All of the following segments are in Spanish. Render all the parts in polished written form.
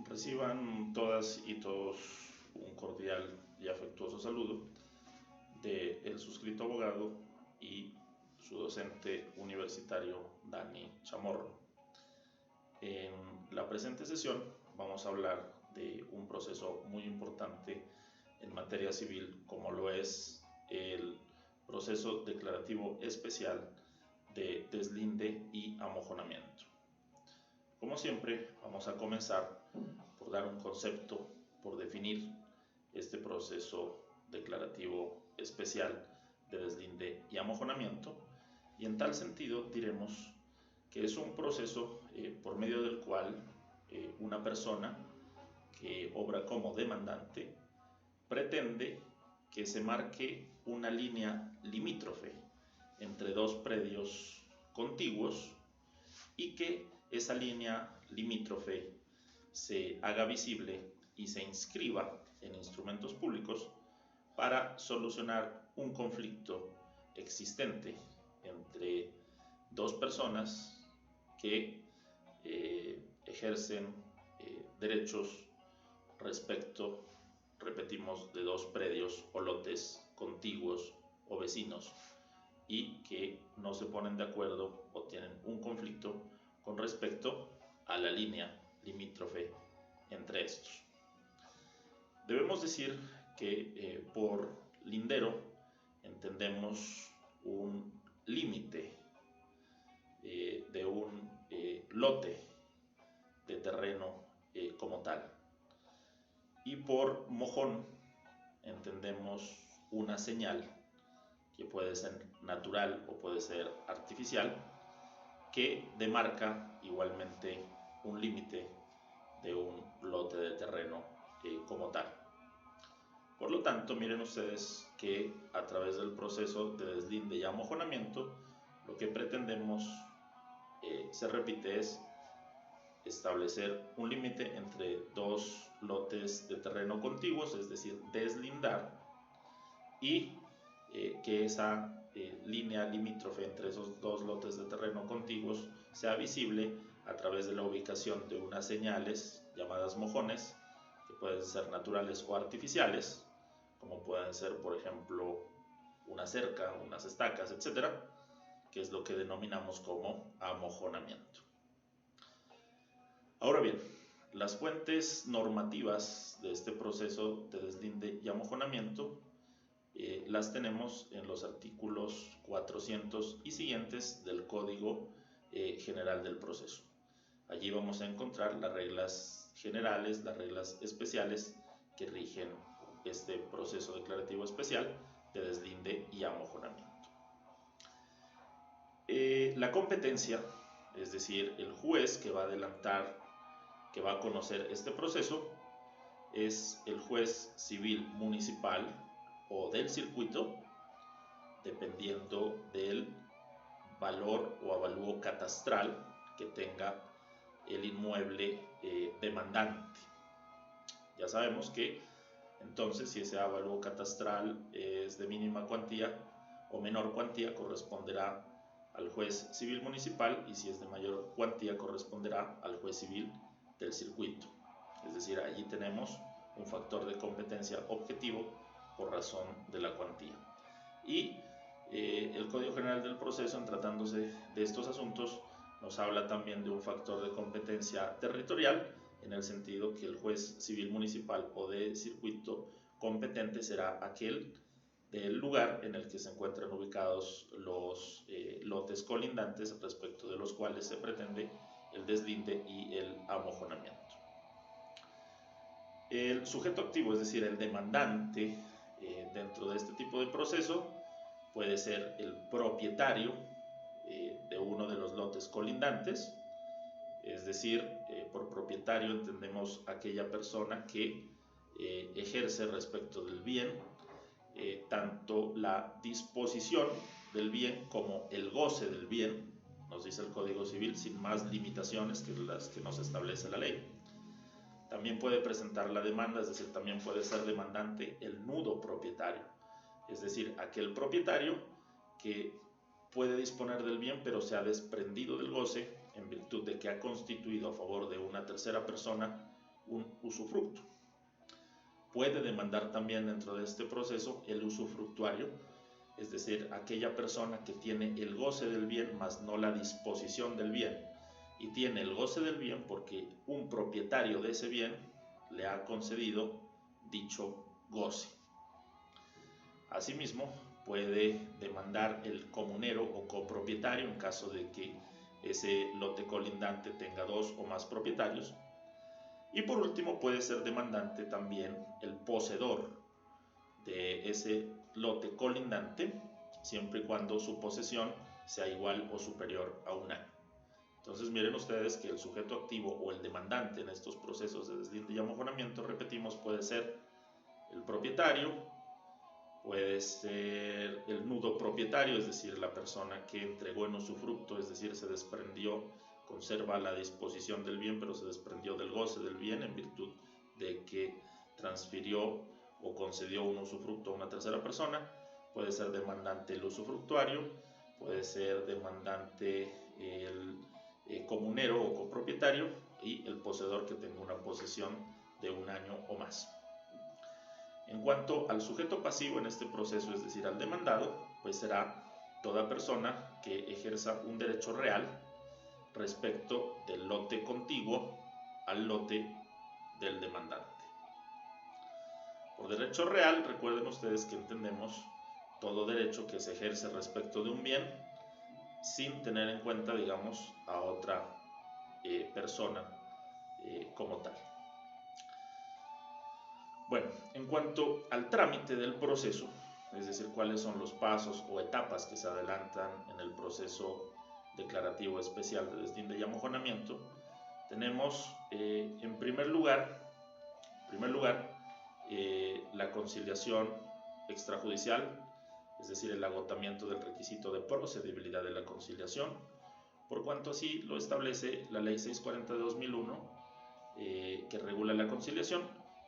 Reciban todas y todos un cordial y afectuoso saludo de el suscrito abogado y su docente universitario Dani Chamorro. En la presente sesión vamos a hablar de un proceso muy importante en materia civil, como lo es el proceso declarativo especial de deslinde y amojonamiento. Como siempre, vamos a comenzar por dar un concepto, por definir este proceso declarativo especial de deslinde y amojonamiento, y en tal sentido diremos que es un proceso por medio del cual una persona que obra como demandante pretende que se marque una línea limítrofe entre dos predios contiguos y que esa línea limítrofe se haga visible y se inscriba en instrumentos públicos para solucionar un conflicto existente entre dos personas que ejercen derechos respecto, repetimos, de dos predios o lotes contiguos o vecinos y que no se ponen de acuerdo o tienen un conflicto con respecto a la línea limítrofe entre estos. Debemos decir que por lindero entendemos un límite de un lote de terreno como tal, y por mojón entendemos una señal que puede ser natural o puede ser artificial, que demarca igualmente un límite de un lote de terreno como tal. Por lo tanto, miren ustedes que a través del proceso de deslinde y amojonamiento, lo que pretendemos, se repite, es establecer un límite entre dos lotes de terreno contiguos, es decir, deslindar, y que esa línea limítrofe entre esos dos lotes de terreno contiguos sea visible a través de la ubicación de unas señales llamadas mojones, que pueden ser naturales o artificiales, como pueden ser, por ejemplo, una cerca, unas estacas, etcétera, que es lo que denominamos como amojonamiento. Ahora bien, las fuentes normativas de este proceso de deslinde y amojonamiento las tenemos en los artículos 400 y siguientes del Código General del Proceso. Allí vamos a encontrar las reglas generales, las reglas especiales que rigen este proceso declarativo especial de deslinde y amojonamiento. La competencia, es decir, el juez que va a adelantar, que va a conocer este proceso, es el juez civil municipal o del circuito, dependiendo del valor o avalúo catastral que tenga el inmueble demandante. Ya sabemos que entonces, si ese avalúo catastral es de mínima cuantía o menor cuantía, corresponderá al juez civil municipal, y si es de mayor cuantía, corresponderá al juez civil del circuito. Es decir, allí tenemos un factor de competencia objetivo por razón de la cuantía. Y el Código General del Proceso, en tratándose de estos asuntos, nos habla también de un factor de competencia territorial, en el sentido que el juez civil municipal o de circuito competente será aquel del lugar en el que se encuentran ubicados los lotes colindantes respecto de los cuales se pretende el deslinde y el amojonamiento. El sujeto activo, es decir, el demandante dentro de este tipo de proceso, puede ser el propietario de uno de los lotes colindantes, es decir, por propietario entendemos aquella persona que ejerce respecto del bien tanto la disposición del bien como el goce del bien, nos dice el Código Civil, sin más limitaciones que las que nos establece la ley. También puede presentar la demanda, es decir, también puede ser demandante el nudo propietario, es decir, aquel propietario que puede disponer del bien pero se ha desprendido del goce en virtud de que ha constituido a favor de una tercera persona un usufructo. Puede demandar también dentro de este proceso el usufructuario, es decir, aquella persona que tiene el goce del bien más no la disposición del bien, y tiene el goce del bien porque un propietario de ese bien le ha concedido dicho goce. Asimismo, puede demandar el comunero o copropietario en caso de que ese lote colindante tenga dos o más propietarios. Y por último, puede ser demandante también el poseedor de ese lote colindante, siempre y cuando su posesión sea igual o superior a un año. Entonces miren ustedes que el sujeto activo o el demandante en estos procesos de deslinde y amojonamiento, repetimos, puede ser el propietario, puede ser el nudo propietario, es decir, la persona que entregó en usufructo, es decir, se desprendió, conserva la disposición del bien, pero se desprendió del goce del bien en virtud de que transfirió o concedió un usufructo a una tercera persona. Puede ser demandante el usufructuario, puede ser demandante el comunero o copropietario y el poseedor que tenga una posesión de un año o más. En cuanto al sujeto pasivo en este proceso, es decir, al demandado, pues será toda persona que ejerza un derecho real respecto del lote contiguo al lote del demandante. Por derecho real, recuerden ustedes que entendemos todo derecho que se ejerce respecto de un bien sin tener en cuenta, digamos, a otra persona como tal. Bueno, en cuanto al trámite del proceso, es decir, cuáles son los pasos o etapas que se adelantan en el proceso declarativo especial de deslinde y amojonamiento, tenemos en primer lugar la conciliación extrajudicial, es decir, el agotamiento del requisito de procedibilidad de la conciliación, por cuanto así lo establece la Ley 640 de 2001, que regula la conciliación,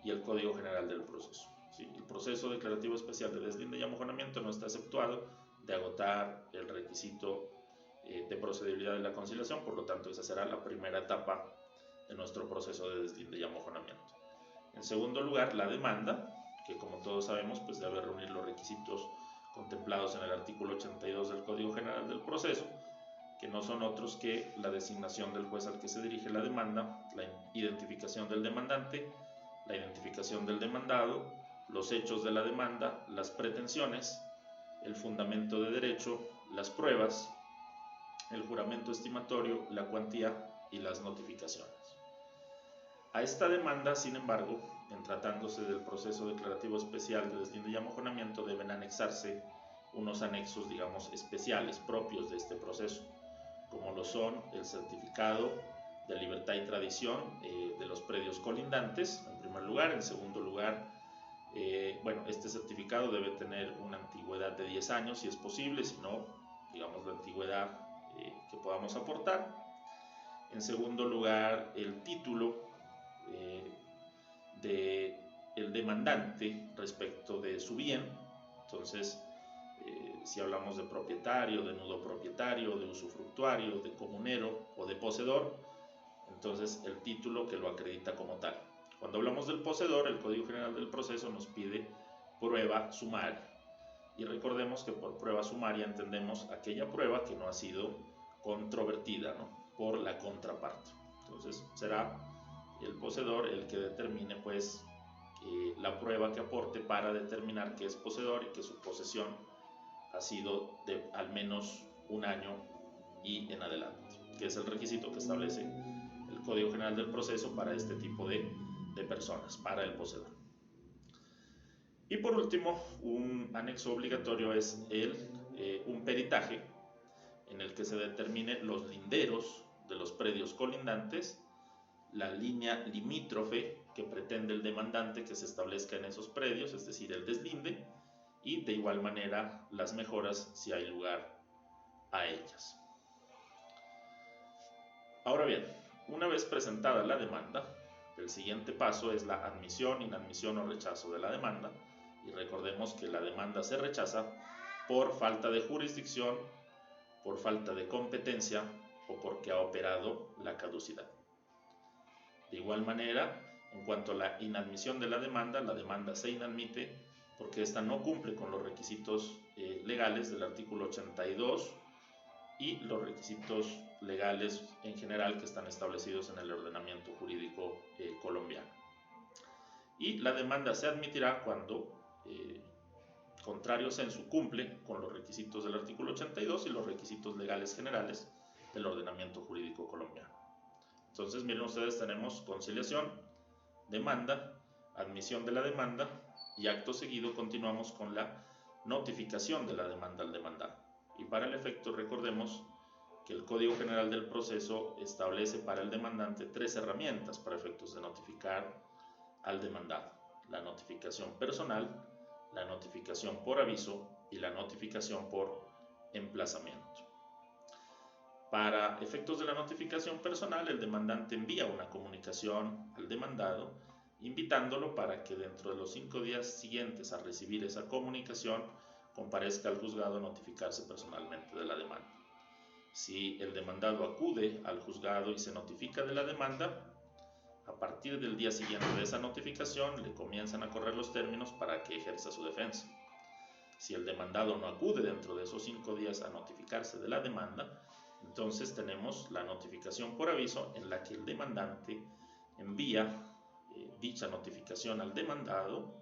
y el Código General del Proceso. ¿Sí? El proceso declarativo especial de deslinde y amojonamiento no está exceptuado de agotar el requisito de procedibilidad de la conciliación, por lo tanto esa será la primera etapa de nuestro proceso de deslinde y amojonamiento. En segundo lugar, la demanda, que como todos sabemos pues debe reunir los requisitos contemplados en el artículo 82 del Código General del Proceso, que no son otros que la designación del juez al que se dirige la demanda, la identificación del demandante, la identificación del demandado, los hechos de la demanda, las pretensiones, el fundamento de derecho, las pruebas, el juramento estimatorio, la cuantía y las notificaciones. A esta demanda, sin embargo, en tratándose del proceso declarativo especial de deslinde y amojonamiento, deben anexarse unos anexos, digamos, especiales propios de este proceso, como lo son el certificado de libertad y tradición de los predios colindantes, en primer lugar. En segundo lugar, este certificado debe tener una antigüedad de 10 años si es posible, si no, digamos, la antigüedad que podamos aportar. En segundo lugar, el título del demandante respecto de su bien. Entonces, si hablamos de propietario, de nudo propietario, de usufructuario, de comunero o de poseedor, entonces el título que lo acredita como tal. Cuando hablamos del poseedor, el Código General del Proceso nos pide prueba sumaria. Y recordemos que por prueba sumaria entendemos aquella prueba que no ha sido controvertida, ¿no?, por la contraparte. Entonces será el poseedor el que determine pues la prueba que aporte para determinar que es poseedor y que su posesión ha sido de al menos un año y en adelante, que es el requisito que establece el Código General del Proceso para este tipo de personas, para el poseedor. Y por último, un anexo obligatorio es un peritaje en el que se determine los linderos de los predios colindantes, la línea limítrofe que pretende el demandante que se establezca en esos predios, es decir, el deslinde, y de igual manera las mejoras si hay lugar a ellas. Ahora bien, una vez presentada la demanda, el siguiente paso es la admisión, inadmisión o rechazo de la demanda, y recordemos que la demanda se rechaza por falta de jurisdicción, por falta de competencia o porque ha operado la caducidad. De igual manera, En cuanto a la inadmisión de la demanda se inadmite porque ésta no cumple con los requisitos legales del artículo 82 y los requisitos legales en general que están establecidos en el ordenamiento jurídico colombiano. Y la demanda se admitirá cuando, contrario sensu, cumple con los requisitos del artículo 82 y los requisitos legales generales del ordenamiento jurídico colombiano. Entonces, miren ustedes, tenemos conciliación, demanda, admisión de la demanda y acto seguido continuamos con la notificación de la demanda al demandado. Y para el efecto, recordemos que el Código General del Proceso establece para el demandante 3 herramientas para efectos de notificar al demandado: la notificación personal, la notificación por aviso y la notificación por emplazamiento. Para efectos de la notificación personal, el demandante envía una comunicación al demandado invitándolo para que dentro de los 5 días siguientes a recibir esa comunicación comparezca al juzgado a notificarse personalmente de la demanda. Si el demandado acude al juzgado y se notifica de la demanda, a partir del día siguiente de esa notificación le comienzan a correr los términos para que ejerza su defensa. Si el demandado no acude dentro de esos 5 días a notificarse de la demanda, entonces tenemos la notificación por aviso, en la que el demandante envía dicha notificación al demandado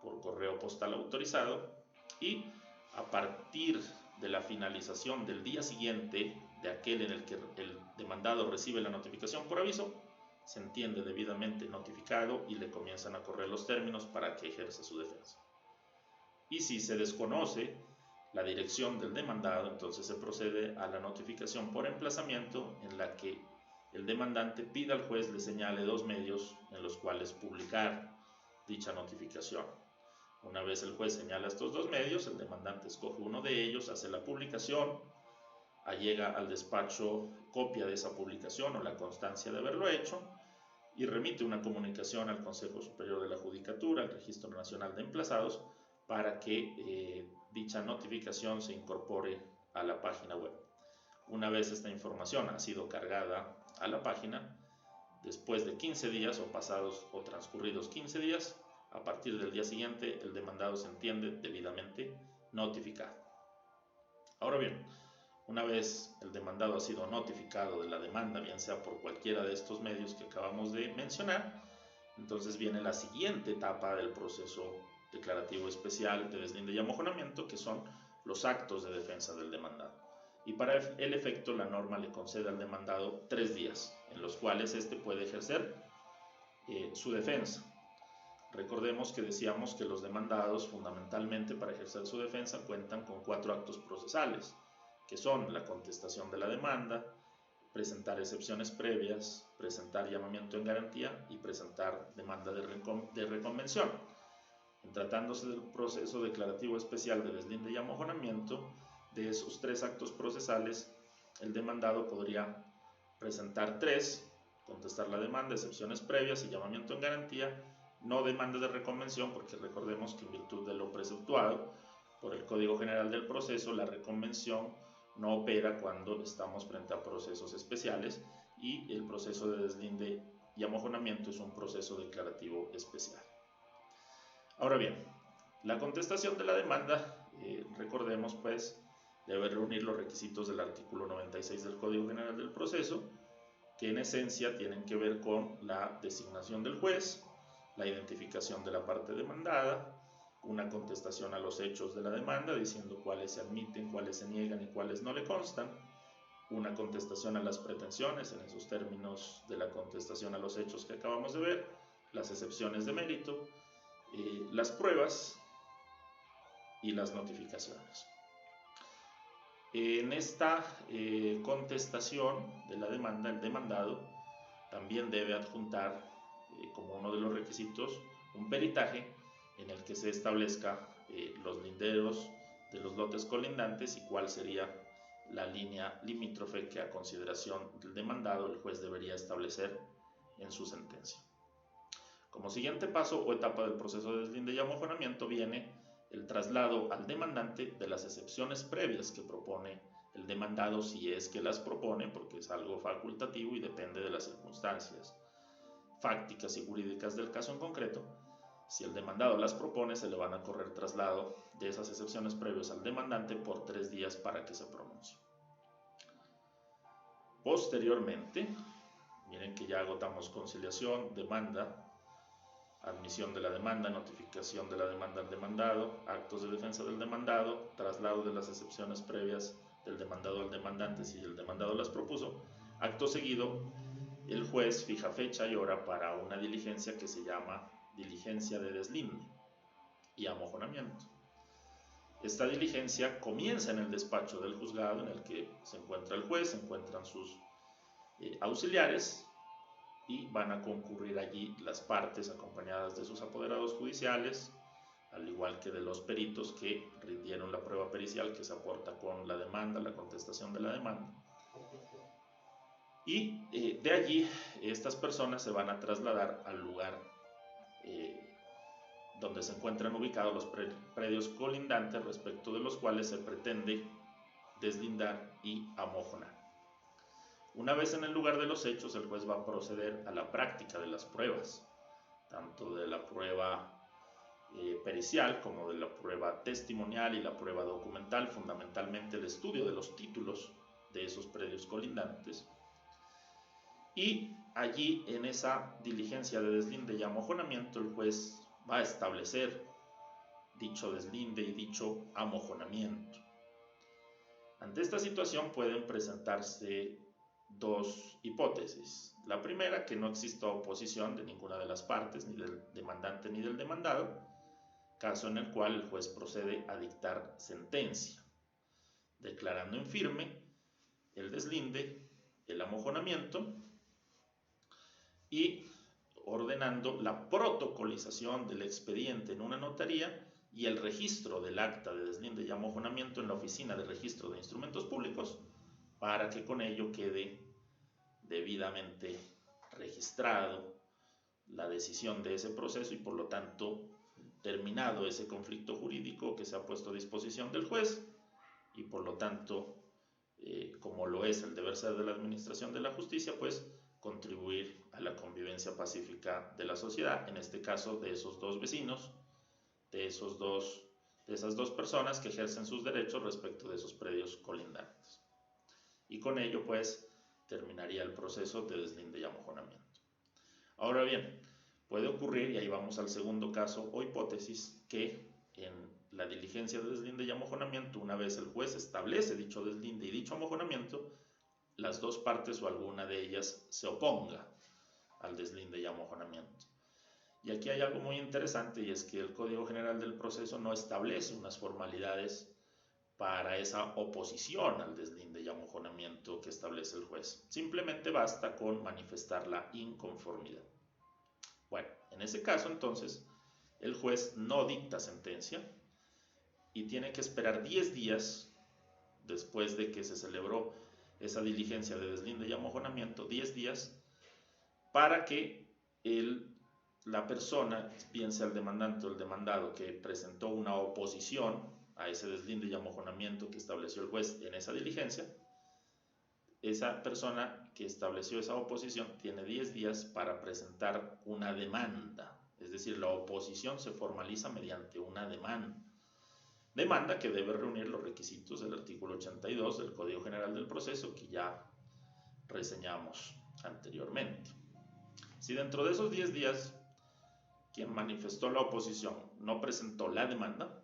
por correo postal autorizado, y a partir de la finalización del día siguiente de aquel en el que el demandado recibe la notificación por aviso, se entiende debidamente notificado y le comienzan a correr los términos para que ejerza su defensa. Y si se desconoce la dirección del demandado, entonces se procede a la notificación por emplazamiento, en la que el demandante pide al juez le señale 2 medios en los cuales publicar dicha notificación. Una vez el juez señala estos 2 medios, el demandante escoge uno de ellos, hace la publicación, allega al despacho copia de esa publicación o la constancia de haberlo hecho y remite una comunicación al Consejo Superior de la Judicatura, al Registro Nacional de Emplazados, para que dicha notificación se incorpore a la página web. Una vez esta información ha sido cargada a la página, después de 15 días o pasados o transcurridos 15 días, a partir del día siguiente el demandado se entiende debidamente notificado. Ahora bien, una vez el demandado ha sido notificado de la demanda, bien sea por cualquiera de estos medios que acabamos de mencionar, entonces viene la siguiente etapa del proceso declarativo especial de deslinde y amojonamiento, que son los actos de defensa del demandado. Y para el efecto, la norma le concede al demandado 3 días, en los cuales éste puede ejercer su defensa. Recordemos que decíamos que los demandados, fundamentalmente para ejercer su defensa, cuentan con 4 actos procesales, que son la contestación de la demanda, presentar excepciones previas, presentar llamamiento en garantía y presentar demanda de reconvención. En tratándose del proceso declarativo especial de deslinde y amojonamiento, de esos 3 actos procesales, el demandado podría presentar 3, contestar la demanda, excepciones previas y llamamiento en garantía, no demanda de reconvención, porque recordemos que en virtud de lo preceptuado por el Código General del Proceso, la reconvención no opera cuando estamos frente a procesos especiales y el proceso de deslinde y amojonamiento es un proceso declarativo especial. Ahora bien, la contestación de la demanda, recordemos pues, debe reunir los requisitos del artículo 96 del Código General del Proceso, que en esencia tienen que ver con la designación del juez, la identificación de la parte demandada, una contestación a los hechos de la demanda, diciendo cuáles se admiten, cuáles se niegan y cuáles no le constan, una contestación a las pretensiones, en esos términos de la contestación a los hechos que acabamos de ver, las excepciones de mérito, las pruebas y las notificaciones. En esta contestación de la demanda, el demandado también debe adjuntar como uno de los requisitos un peritaje en el que se establezca los linderos de los lotes colindantes y cuál sería la línea limítrofe que a consideración del demandado el juez debería establecer en su sentencia. Como siguiente paso o etapa del proceso de deslinde y amojonamiento viene el traslado al demandante de las excepciones previas que propone el demandado, si es que las propone, porque es algo facultativo y depende de las circunstancias fácticas y jurídicas del caso en concreto. Si el demandado las propone, se le van a correr traslado de esas excepciones previas al demandante por 3 días para que se pronuncie. Posteriormente, miren que ya agotamos conciliación, demanda, admisión de la demanda, notificación de la demanda al demandado, actos de defensa del demandado, traslado de las excepciones previas del demandado al demandante si el demandado las propuso. Acto seguido, el juez fija fecha y hora para una diligencia que se llama diligencia de deslinde y amojonamiento. Esta diligencia comienza en el despacho del juzgado en el que se encuentra el juez, se encuentran sus auxiliares y van a concurrir allí las partes acompañadas de sus apoderados judiciales, al igual que de los peritos que rindieron la prueba pericial que se aporta con la demanda, la contestación de la demanda. Y de allí estas personas se van a trasladar al lugar donde se encuentran ubicados los predios colindantes respecto de los cuales se pretende deslindar y amojonar. Una vez en el lugar de los hechos, el juez va a proceder a la práctica de las pruebas, tanto de la prueba pericial como de la prueba testimonial y la prueba documental, fundamentalmente el estudio de los títulos de esos predios colindantes. Y allí, en esa diligencia de deslinde y amojonamiento, el juez va a establecer dicho deslinde y dicho amojonamiento. Ante esta situación pueden presentarse dos hipótesis. La primera, que no exista oposición de ninguna de las partes, ni del demandante ni del demandado, caso en el cual el juez procede a dictar sentencia, declarando en firme el deslinde, el amojonamiento y ordenando la protocolización del expediente en una notaría y el registro del acta de deslinde y amojonamiento en la Oficina de Registro de Instrumentos Públicos para que con ello quede debidamente registrado la decisión de ese proceso y por lo tanto terminado ese conflicto jurídico que se ha puesto a disposición del juez y por lo tanto, como lo es el deber ser de la administración de la justicia, pues contribuir a la convivencia pacífica de la sociedad, en este caso de esos dos vecinos, de esas dos personas que ejercen sus derechos respecto de esos predios colindantes. Y con ello pues terminaría el proceso de deslinde y amojonamiento. Ahora bien, puede ocurrir, y ahí vamos al segundo caso o hipótesis, que en la diligencia de deslinde y amojonamiento, una vez el juez establece dicho deslinde y dicho amojonamiento, las dos partes o alguna de ellas se oponga al deslinde y amojonamiento. Y aquí hay algo muy interesante, y es que el Código General del Proceso no establece unas formalidades para esa oposición al deslinde y amojonamiento que establece el juez. Simplemente basta con manifestar la inconformidad. Bueno, en ese caso entonces el juez no dicta sentencia y tiene que esperar 10 días después de que se celebró esa diligencia de deslinde y amojonamiento, 10 días, para que la persona, bien sea el demandante o el demandado, que presentó una oposición a ese deslinde y amojonamiento que estableció el juez en esa diligencia, esa persona que estableció esa oposición tiene 10 días para presentar una demanda, es decir, la oposición se formaliza mediante una demanda que debe reunir los requisitos del artículo 82 del Código General del Proceso que ya reseñamos anteriormente. Si dentro de esos 10 días quien manifestó la oposición no presentó la demanda,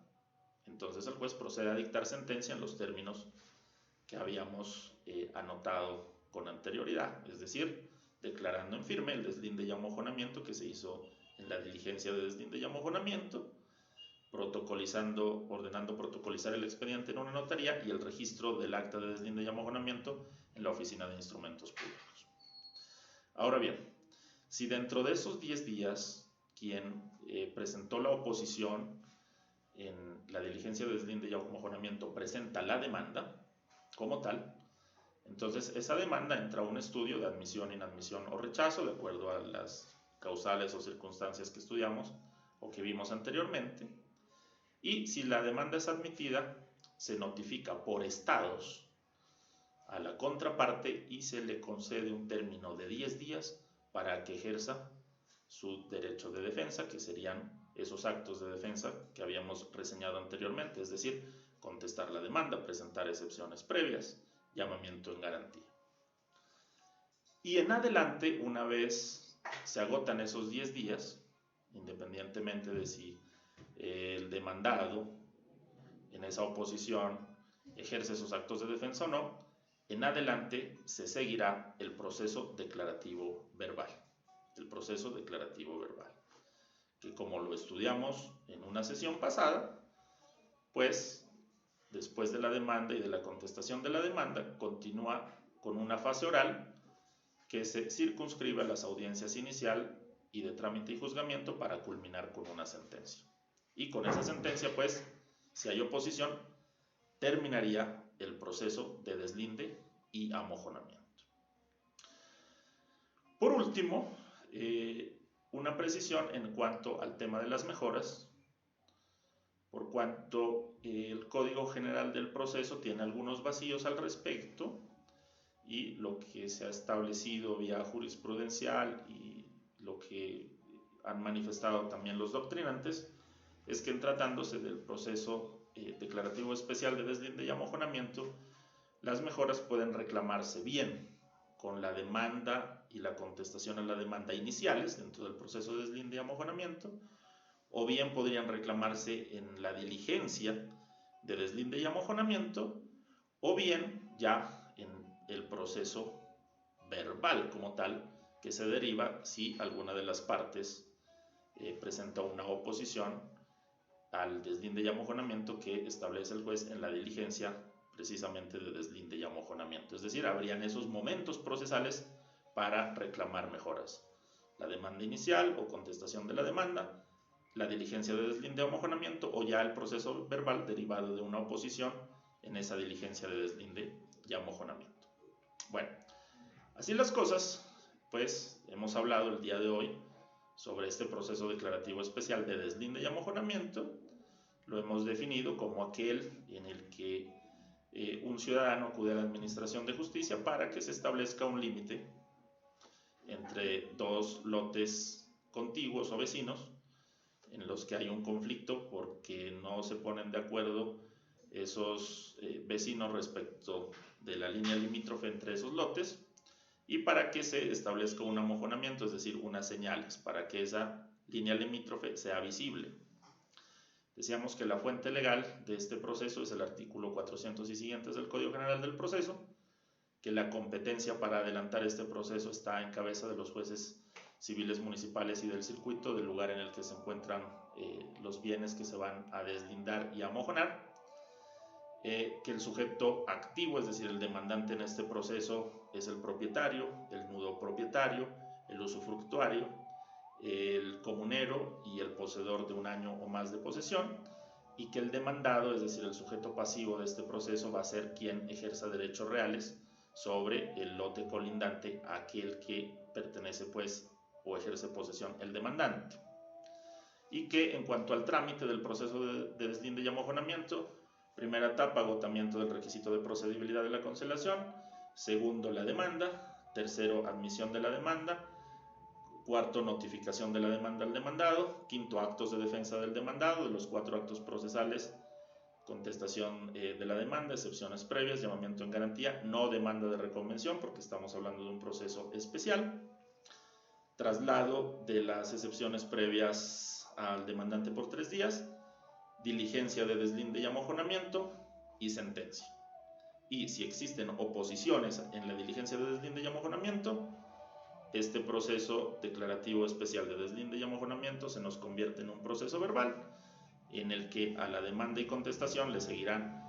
entonces el juez procede a dictar sentencia en los términos que habíamos anotado con anterioridad, es decir, declarando en firme el deslinde y amojonamiento que se hizo en la diligencia de deslinde y amojonamiento, ordenando protocolizar el expediente en una notaría y el registro del acta de deslinde y amojonamiento en la Oficina de Instrumentos Públicos. Ahora bien, si dentro de esos 10 días quien presentó la oposición en la diligencia de deslinde y amojonamiento presenta la demanda como tal, entonces esa demanda entra a un estudio de admisión, inadmisión o rechazo de acuerdo a las causales o circunstancias que estudiamos o que vimos anteriormente, y si la demanda es admitida se notifica por estados a la contraparte y se le concede un término de 10 días para que ejerza su derecho de defensa, que serían esos actos de defensa que habíamos reseñado anteriormente, es decir, contestar la demanda, presentar excepciones previas, llamamiento en garantía. Y en adelante, una vez se agotan esos 10 días, independientemente de si el demandado en esa oposición ejerce esos actos de defensa o no, en adelante se seguirá el proceso declarativo verbal. El proceso declarativo verbal, que como lo estudiamos en una sesión pasada, pues después de la demanda y de la contestación de la demanda, continúa con una fase oral que se circunscribe a las audiencias inicial y de trámite y juzgamiento para culminar con una sentencia. Y con esa sentencia, pues, si hay oposición, terminaría el proceso de deslinde y amojonamiento. Por último, una precisión en cuanto al tema de las mejoras, por cuanto el Código General del Proceso tiene algunos vacíos al respecto, y lo que se ha establecido vía jurisprudencial y lo que han manifestado también los doctrinantes es que en tratándose del proceso declarativo especial de deslinde y amojonamiento, las mejoras pueden reclamarse bien con la demanda y la contestación a la demanda iniciales dentro del proceso de deslinde y amojonamiento, o bien podrían reclamarse en la diligencia de deslinde y amojonamiento, o bien ya en el proceso verbal como tal, que se deriva si alguna de las partes presenta una oposición al deslinde y amojonamiento que establece el juez en la diligencia precisamente de deslinde y amojonamiento. Es decir, habrían esos momentos procesales para reclamar mejoras: la demanda inicial o contestación de la demanda, la diligencia de deslinde y amojonamiento, o ya el proceso verbal derivado de una oposición en esa diligencia de deslinde y amojonamiento. Bueno, así las cosas, pues hemos hablado el día de hoy sobre este proceso declarativo especial de deslinde y amojonamiento. Lo hemos definido como aquel en el que un ciudadano acude a la Administración de Justicia para que se establezca un límite entre dos lotes contiguos o vecinos en los que hay un conflicto porque no se ponen de acuerdo esos vecinos respecto de la línea limítrofe entre esos lotes, y para que se establezca un amojonamiento, es decir, unas señales para que esa línea limítrofe sea visible. Decíamos que la fuente legal de este proceso es el artículo 400 y siguientes del Código General del Proceso, que la competencia para adelantar este proceso está en cabeza de los jueces civiles municipales y del circuito del lugar en el que se encuentran los bienes que se van a deslindar y amojonar, que el sujeto activo, es decir, el demandante en este proceso, es el propietario, el nudo propietario, el usufructuario, el comunero y el poseedor de un año o más de posesión, y que el demandado, es decir, el sujeto pasivo de este proceso, va a ser quien ejerza derechos reales sobre el lote colindante a aquel que pertenece, pues, o ejerce posesión el demandante. Y que en cuanto al trámite del proceso de deslinde y amojonamiento, primera etapa, agotamiento del requisito de procedibilidad de la conciliación; segundo, la demanda; tercero, admisión de la demanda; cuarto, notificación de la demanda al demandado; quinto, actos de defensa del demandado, de los 4 actos procesales: contestación de la demanda, excepciones previas, llamamiento en garantía, no demanda de reconvención porque estamos hablando de un proceso especial; traslado de las excepciones previas al demandante por 3 días, diligencia de deslinde y amojonamiento y sentencia. Y si existen oposiciones en la diligencia de deslinde y amojonamiento, este proceso declarativo especial de deslinde y amojonamiento se nos convierte en un proceso verbal en el que a la demanda y contestación le seguirán,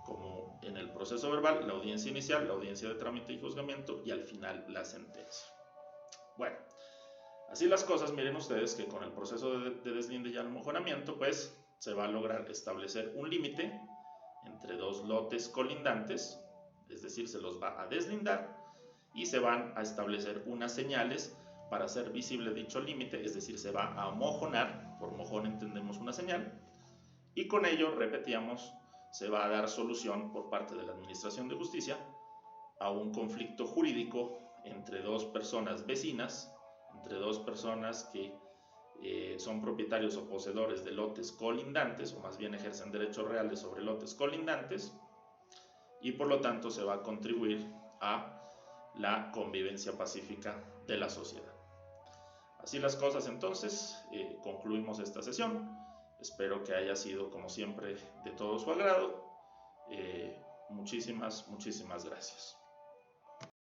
como en el proceso verbal, la audiencia inicial, la audiencia de trámite y juzgamiento y al final la sentencia. Bueno, así las cosas, miren ustedes que con el proceso de deslinde y amojonamiento, pues se va a lograr establecer un límite entre dos lotes colindantes, es decir, se los va a deslindar y se van a establecer unas señales para hacer visible dicho límite, es decir, se va a amojonar, por mojón entendemos una señal, y con ello, repetíamos, se va a dar solución por parte de la Administración de Justicia a un conflicto jurídico entre dos personas vecinas, entre dos personas que son propietarios o poseedores de lotes colindantes, o más bien ejercen derechos reales sobre lotes colindantes, y por lo tanto se va a contribuir a la convivencia pacífica de la sociedad. Así las cosas, entonces, concluimos esta sesión. Espero que haya sido, como siempre, de todo su agrado. Muchísimas gracias.